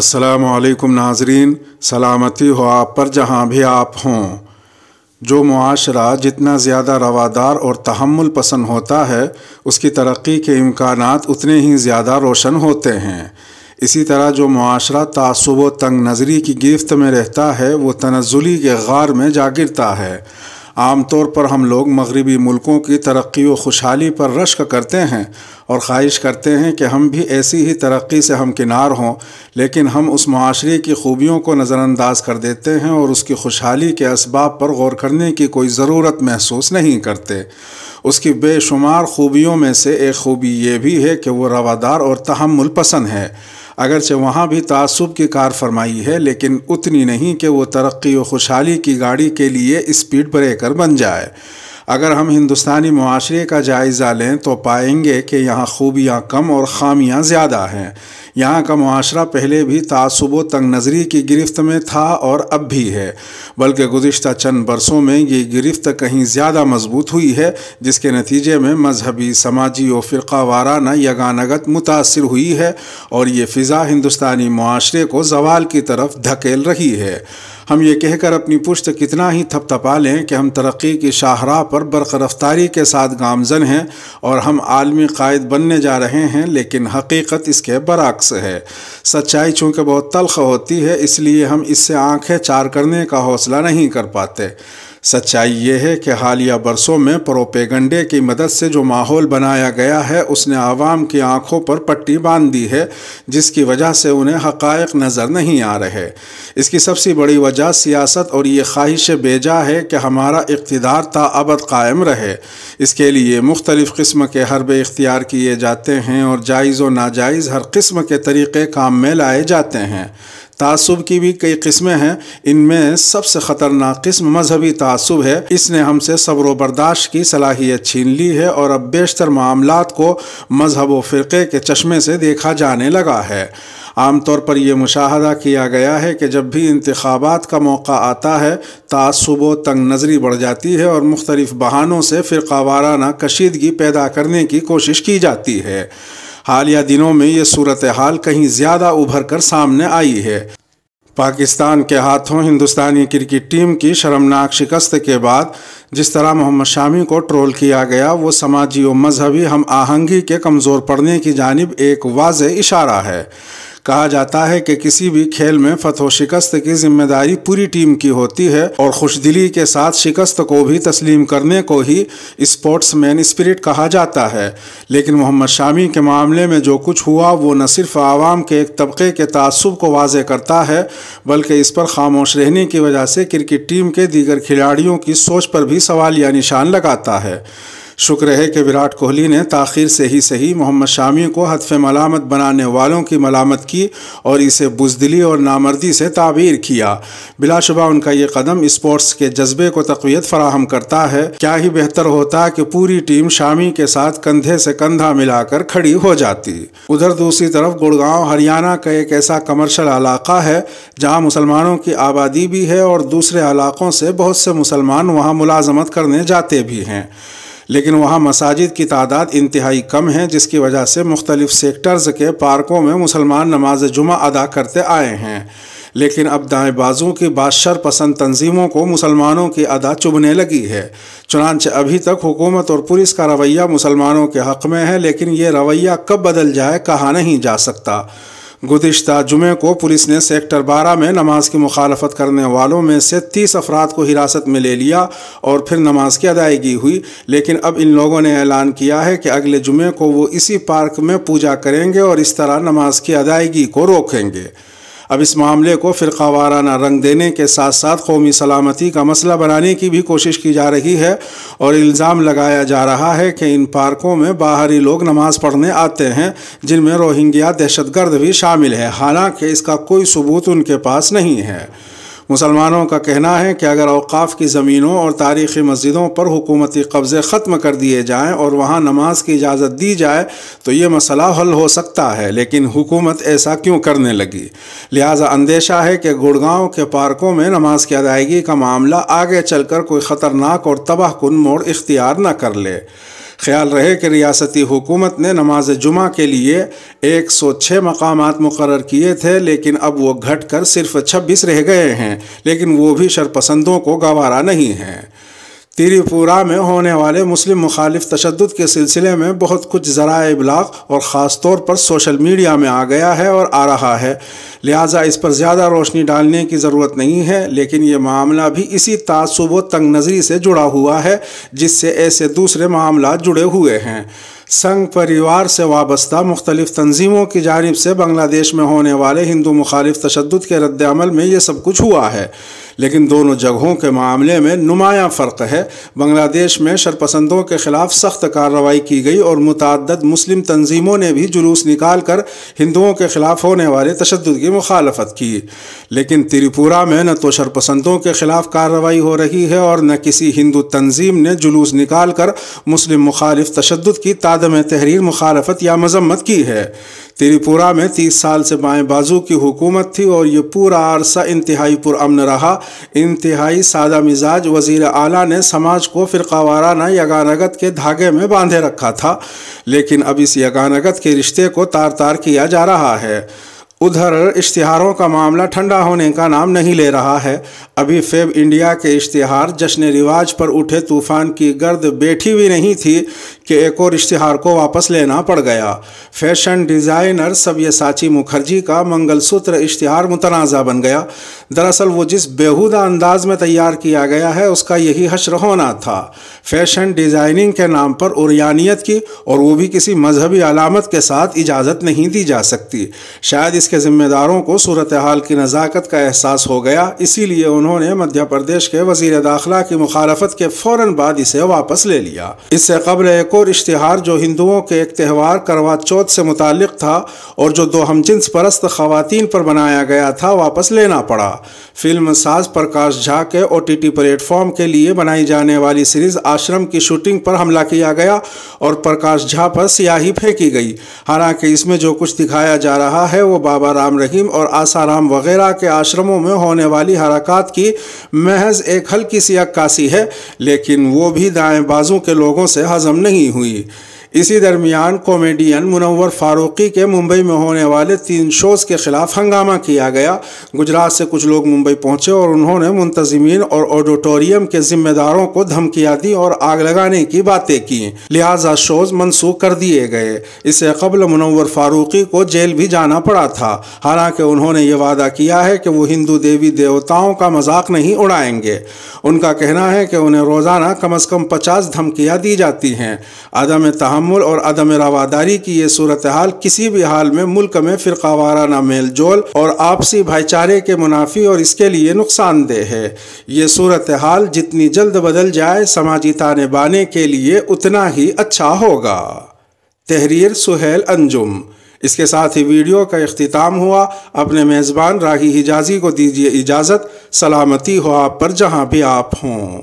السلام علیکم ناظرین، سلامتی ہو آپ پر جہاں بھی آپ ہوں۔ جو معاشرہ جتنا زیادہ روادار اور تحمل پسند ہوتا ہے، اس کی ترقی کے امکانات اتنے ہی زیادہ روشن ہوتے ہیں۔ اسی طرح جو معاشرہ تعصب و تنگ نظری کی گرفت میں رہتا ہے، وہ تنزلی کے غار میں جا گرتا ہے۔ عام طور پر ہم لوگ مغربی ملکوں کی ترقی و خوشحالی پر رشک کرتے ہیں اور خواہش کرتے ہیں کہ ہم بھی ایسی ہی ترقی سے ہمکنار ہوں، لیکن ہم اس معاشرے کی خوبیوں کو نظر انداز کر دیتے ہیں اور اس کی خوشحالی کے اسباب پر غور کرنے کی کوئی ضرورت محسوس نہیں کرتے۔ اس کی بے شمار خوبیوں میں سے ایک خوبی یہ بھی ہے کہ وہ روادار اور تحمل پسند ہے۔ اگرچہ وہاں بھی تعصب کی کار فرمائی ہے، لیکن اتنی نہیں کہ وہ ترقی و خوشحالی کی گاڑی کے لیے اسپیڈ بریکر بن جائے۔ اگر ہم ہندوستانی معاشرے کا جائزہ لیں تو پائیں گے کہ یہاں خوبیاں کم اور خامیاں زیادہ ہیں۔ یہاں کا معاشرہ پہلے بھی تعصب و تنگ نظری کی گرفت میں تھا اور اب بھی ہے، بلکہ گزشتہ چند برسوں میں یہ گرفت کہیں زیادہ مضبوط ہوئی ہے، جس کے نتیجے میں مذہبی، سماجی و فرقہ وارانہ یگانگت متاثر ہوئی ہے اور یہ فضا ہندوستانی معاشرے کو زوال کی طرف دھکیل رہی ہے۔ ہم یہ کہہ کر اپنی پشت کتنا ہی تھپ تھپا لیں کہ ہم ترقی کی شاہراہ پر برق رفتاری کے ساتھ گامزن ہیں اور ہم عالمی قائد بننے جا رہے ہیں، لیکن حقیقت اس کے برعکس ہے۔ سچائی چونکہ بہت تلخ ہوتی ہے، اس لیے ہم اس سے آنکھیں چار کرنے کا حوصلہ نہیں کر پاتے۔ سچائی یہ ہے کہ حالیہ برسوں میں پروپیگنڈے کی مدد سے جو ماحول بنایا گیا ہے، اس نے عوام کی آنکھوں پر پٹی باندھ دی ہے، جس کی وجہ سے انہیں حقائق نظر نہیں آ رہے۔ اس کی سب سے بڑی وجہ سیاست اور یہ خواہش بیجا ہے کہ ہمارا اقتدار تا ابد قائم رہے۔ اس کے لیے مختلف قسم کے حربے اختیار کیے جاتے ہیں اور جائز و ناجائز ہر قسم کے طریقے کام میں لائے جاتے ہیں۔ تعصب کی بھی کئی قسمیں ہیں، ان میں سب سے خطرناک قسم مذہبی تعصب ہے۔ اس نے ہم سے صبر و برداشت کی صلاحیت چھین لی ہے اور اب بیشتر معاملات کو مذہب و فرقے کے چشمے سے دیکھا جانے لگا ہے۔ عام طور پر یہ مشاہدہ کیا گیا ہے کہ جب بھی انتخابات کا موقع آتا ہے، تعصب و تنگ نظری بڑھ جاتی ہے اور مختلف بہانوں سے فرقہ وارانہ کشیدگی پیدا کرنے کی کوشش کی جاتی ہے۔ حالیہ دنوں میں یہ صورتحال کہیں زیادہ ابھر کر سامنے آئی ہے۔ پاکستان کے ہاتھوں ہندوستانی کرکٹ ٹیم کی شرمناک شکست کے بعد جس طرح محمد شامی کو ٹرول کیا گیا، وہ سماجی و مذہبی ہم آہنگی کے کمزور پڑنے کی جانب ایک واضح اشارہ ہے۔ کہا جاتا ہے کہ کسی بھی کھیل میں فتح و شکست کی ذمہ داری پوری ٹیم کی ہوتی ہے اور خوش دلی کے ساتھ شکست کو بھی تسلیم کرنے کو ہی اسپورٹس مین اسپرٹ کہا جاتا ہے۔ لیکن محمد شامی کے معاملے میں جو کچھ ہوا، وہ نہ صرف عوام کے ایک طبقے کے تعصب کو واضح کرتا ہے، بلکہ اس پر خاموش رہنے کی وجہ سے کرکٹ ٹیم کے دیگر کھلاڑیوں کی سوچ پر بھی سوالیہ نشان لگاتا ہے۔ شکر ہے کہ وراٹ کوہلی نے تاخیر سے ہی صحیح محمد شامی کو ہدف ملامت بنانے والوں کی ملامت کی اور اسے بزدلی اور نامردی سے تعبیر کیا۔ بلا شبہ ان کا یہ قدم اسپورٹس کے جذبے کو تقویت فراہم کرتا ہے۔ کیا ہی بہتر ہوتا کہ پوری ٹیم شامی کے ساتھ کندھے سے کندھا ملا کر کھڑی ہو جاتی۔ ادھر دوسری طرف گڑگاؤں ہریانہ کا ایک ایسا کمرشل علاقہ ہے جہاں مسلمانوں کی آبادی بھی ہے اور دوسرے علاقوں سے بہت سے مسلمان وہاں ملازمت کرنے جاتے بھی ہیں، لیکن وہاں مساجد کی تعداد انتہائی کم ہے، جس کی وجہ سے مختلف سیکٹرز کے پارکوں میں مسلمان نماز جمعہ ادا کرتے آئے ہیں۔ لیکن اب دائیں بازو کی بادشر پسند تنظیموں کو مسلمانوں کی ادا چبھنے لگی ہے۔ چنانچہ ابھی تک حکومت اور پولیس کا رویہ مسلمانوں کے حق میں ہے، لیکن یہ رویہ کب بدل جائے کہا نہیں جا سکتا۔ گزشتہ جمعے کو پولیس نے سیکٹر 12 میں نماز کی مخالفت کرنے والوں میں سے 30 افراد کو حراست میں لے لیا اور پھر نماز کی ادائیگی ہوئی، لیکن اب ان لوگوں نے اعلان کیا ہے کہ اگلے جمعے کو وہ اسی پارک میں پوجا کریں گے اور اس طرح نماز کی ادائیگی کو روکیں گے۔ اب اس معاملے کو فرقہ وارانہ رنگ دینے کے ساتھ ساتھ قومی سلامتی کا مسئلہ بنانے کی بھی کوشش کی جا رہی ہے اور الزام لگایا جا رہا ہے کہ ان پارکوں میں باہری لوگ نماز پڑھنے آتے ہیں، جن میں روہنگیا دہشت گرد بھی شامل ہے، حالانکہ اس کا کوئی ثبوت ان کے پاس نہیں ہے۔ مسلمانوں کا کہنا ہے کہ اگر اوقاف کی زمینوں اور تاریخی مسجدوں پر حکومتی قبضے ختم کر دیے جائیں اور وہاں نماز کی اجازت دی جائے تو یہ مسئلہ حل ہو سکتا ہے، لیکن حکومت ایسا کیوں کرنے لگی؟ لہٰذا اندیشہ ہے کہ گڑگاؤں کے پارکوں میں نماز کی ادائیگی کا معاملہ آگے چل کر کوئی خطرناک اور تباہ کن موڑ اختیار نہ کر لے۔ خیال رہے کہ ریاستی حکومت نے نماز جمعہ کے لیے 106 مقامات مقرر کیے تھے، لیکن اب وہ گھٹ کر صرف 26 رہ گئے ہیں، لیکن وہ بھی شرپسندوں کو گوارا نہیں ہیں۔ تریپورہ میں ہونے والے مسلم مخالف تشدد کے سلسلے میں بہت کچھ ذرائع ابلاغ اور خاص طور پر سوشل میڈیا میں آ گیا ہے اور آ رہا ہے، لہٰذا اس پر زیادہ روشنی ڈالنے کی ضرورت نہیں ہے، لیکن یہ معاملہ بھی اسی تعصب و تنگ نظری سے جڑا ہوا ہے جس سے ایسے دوسرے معاملات جڑے ہوئے ہیں۔ سنگھ پریوار سے وابستہ مختلف تنظیموں کی جانب سے بنگلہ دیش میں ہونے والے ہندو مخالف تشدد کے رد عمل میں یہ سب کچھ ہوا ہے، لیکن دونوں جگہوں کے معاملے میں نمایاں فرق ہے۔ بنگلہ دیش میں شرپسندوں کے خلاف سخت کارروائی کی گئی اور متعدد مسلم تنظیموں نے بھی جلوس نکال کر ہندوؤں کے خلاف ہونے والے تشدد کی مخالفت کی، لیکن تریپورہ میں نہ تو شرپسندوں کے خلاف کارروائی ہو رہی ہے اور نہ کسی ہندو تنظیم نے جلوس نکال کر مسلم مخالف تشدد کی عدم تحریر مخالفت یا مذمت کی ہے۔ تریپورہ میں 30 سال سے بائیں بازو کی حکومت تھی اور یہ پورا عرصہ انتہائی پرامن رہا۔ انتہائی سادہ مزاج وزیر اعلیٰ نے سماج کو فرقہ وارانہ یگانگت کے دھاگے میں باندھے رکھا تھا، لیکن اب اس یگانگت کے رشتے کو تار تار کیا جا رہا ہے۔ ادھر اشتہاروں کا معاملہ ٹھنڈا ہونے کا نام نہیں لے رہا ہے۔ ابھی فیب انڈیا کے اشتہار جشن رواج پر اٹھے طوفان کی گرد بیٹھی بھی نہیں تھی کہ ایک اور اشتہار کو واپس لینا پڑ گیا۔ فیشن ڈیزائنر سبیاساچی مکھرجی کا منگل سوتر اشتہار متنازع بن گیا۔ دراصل وہ جس بیہودہ انداز میں تیار کیا گیا ہے اس کا یہی حشر ہونا تھا۔ فیشن ڈیزائننگ کے نام پر عریانیت کی، اور وہ بھی کسی مذہبی علامت کے ساتھ، اجازت نہیں دی جا سکتی۔ شاید اس کے ذمہ داروں کو صورتحال کی نزاکت کا احساس ہو گیا، اسی لیے انہوں نے مدھیہ پردیش کے وزیر داخلہ کی مخالفت کے فوراً بعد اسے واپس لے لیا۔ اس سے قبل ایک اور اشتہار جو ہندوؤں کے ایک تہوار کروا چوتھ سے متعلق تھا اور جو دو ہم جنس پرست خواتین پر بنایا گیا تھا، واپس لینا پڑا۔ فلم ساز پرکاش جھا کے OTT پلیٹ فارم کے لیے بنائی جانے والی سیریز آشرم کی شوٹنگ پر حملہ کیا گیا اور پرکاش جھا پر سیاہی پھینکی گئی، حالانکہ اس میں جو کچھ دکھایا جا رہا ہے وہ بابا رام رحیم اور آسارام وغیرہ کے آشرموں میں ہونے والی حرکات کی محض ایک ہلکی سی عکاسی ہے، لیکن وہ بھی دائیں بازو کے لوگوں سے ہضم نہیں ہوئی۔ اسی درمیان کامیڈین منور فاروقی کے ممبئی میں ہونے والے 3 شوز کے خلاف ہنگامہ کیا گیا۔ گجرات سے کچھ لوگ ممبئی پہنچے اور انہوں نے منتظمین اور آڈیٹوریم کے ذمہ داروں کو دھمکیاں دی اور آگ لگانے کی باتیں کی، لہٰذا شوز منسوخ کر دیے گئے۔ اس سے قبل منور فاروقی کو جیل بھی جانا پڑا تھا، حالانکہ انہوں نے یہ وعدہ کیا ہے کہ وہ ہندو دیوی دیوتاؤں کا مذاق نہیں اڑائیں گے۔ ان کا کہنا ہے کہ انہیں روزانہ کم از کم 50 دھمکیاں دی جاتی ہیں۔ عدم تحمل اور عدم رواداری کی یہ صورتحال کسی بھی حال میں ملک میں فرقہ وارانہ میل جول اور آپسی بھائی چارے کے منافی اور اس کے لیے نقصان دہ ہے۔ یہ صورتحال جتنی جلد بدل جائے سماجی تانے بانے کے لیے اتنا ہی اچھا ہوگا۔ تحریر سہیل انجم۔ اس کے ساتھ ہی ویڈیو کا اختتام ہوا۔ اپنے میزبان راہی حجازی کو دیجیے اجازت۔ سلامتی ہو آپ پر جہاں بھی آپ ہوں۔